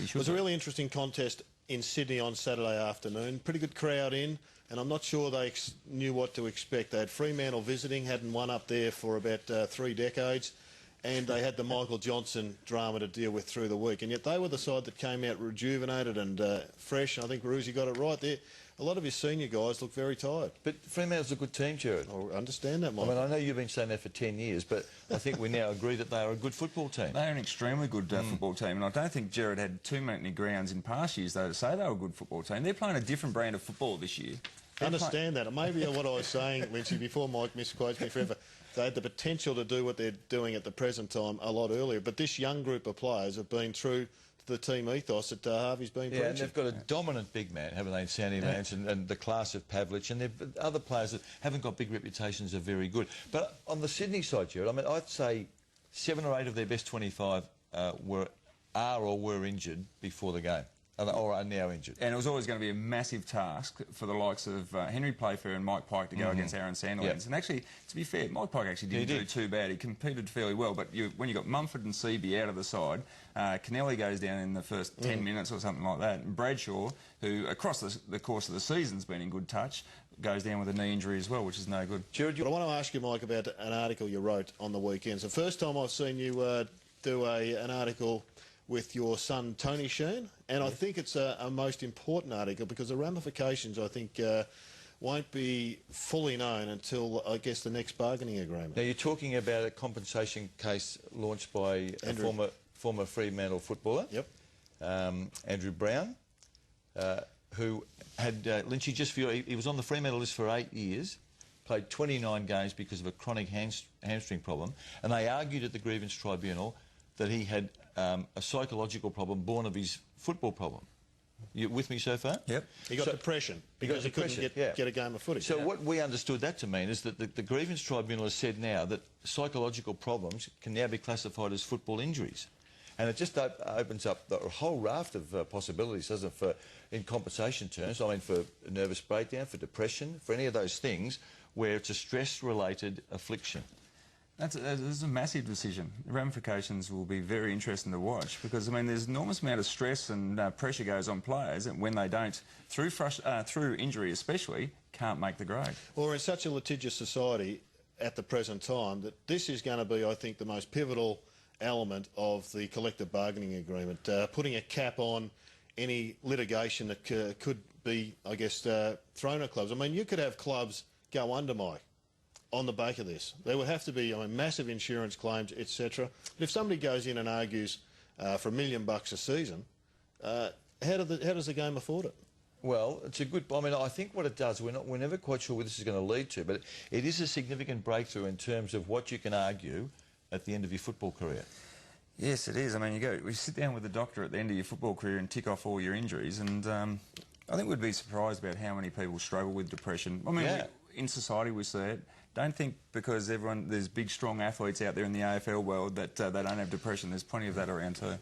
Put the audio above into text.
It was a really interesting contest in Sydney on Saturday afternoon. Pretty good crowd in, and I'm not sure they knew what to expect. They had Fremantle visiting, hadn't won up there for about 3 decades, and they had the Michael Johnson drama to deal with through the week. And yet they were the side that came out rejuvenated and fresh. And I think Roosie got it right there. A lot of his senior guys look very tired. But Fremantle's a good team, Jared. I understand that, Mike. I mean, I know you've been saying that for 10 years, but I think we now agree that they are a good football team. They're an extremely good football team, and I don't think Jared had too many grounds in past years, though, to say they were a good football team. They're playing a different brand of football this year. I understand that. Maybe what I was saying, Lynchy, before Mike misquotes me forever, they had the potential to do what they're doing at the present time a lot earlier. But this young group of players have been true to the team ethos that Harvey's been preaching. Yeah, and they've got a dominant big man, haven't they, in Sandy Lance and the class of Pavlich, and other players that haven't got big reputations are very good. But on the Sydney side, Jared, I mean, I'd say 7 or 8 of their best 25 were injured before the game. Or are now injured. And it was always going to be a massive task for the likes of Henry Playfair and Mike Pike to go against Aaron Sandilands. Yep. And actually, to be fair, Mike Pike actually didn't do too bad. He competed fairly well, but when you got Mumford and Seaby out of the side, Kennelly goes down in the first 10 minutes or something like that, and Bradshaw, who across the course of the season's been in good touch, goes down with a knee injury as well, which is no good. Jared, I want to ask you, Mike, about an article you wrote on the weekend. It's the first time I've seen you do an article with your son Tony Sheen, and I think it's a most important article because the ramifications, I think, won't be fully known until, I guess, the next bargaining agreement. Now, you're talking about a compensation case launched by a former Fremantle footballer, Andrew Brown, who had, Lynchy, just for you, he was on the Fremantle list for 8 years, played 29 games because of a chronic hamstring problem, and they argued at the grievance tribunal that he had a psychological problem born of his football problem. You with me so far? Yep. He got depression because he couldn't get a game of footy. So what we understood that to mean is that the grievance tribunal has said now that psychological problems can now be classified as football injuries. And it just opens up a whole raft of possibilities, doesn't it, in compensation terms? I mean, for nervous breakdown, for depression, for any of those things where it's a stress-related affliction. That's a massive decision. The ramifications will be very interesting to watch because, I mean, there's an enormous amount of stress and pressure goes on players when they don't, through injury especially, can't make the grade. Well, we're in such a litigious society at the present time that this is going to be, I think, the most pivotal element of the collective bargaining agreement, putting a cap on any litigation that could be, I guess, thrown at clubs. I mean, you could have clubs go under, Mike, on the back of this. There would have to be, I mean, massive insurance claims, etc. But if somebody goes in and argues for $1 million a season, how does the game afford it? Well, it's a good... I mean, I think what it does, we're never quite sure where this is going to lead to, but it is a significant breakthrough in terms of what you can argue at the end of your football career. Yes, it is. I mean, we sit down with the doctor at the end of your football career and tick off all your injuries, and I think we'd be surprised about how many people struggle with depression. I mean, in society we see it. Don't think because there's big, strong athletes out there in the AFL world that they don't have depression. There's plenty of that around too.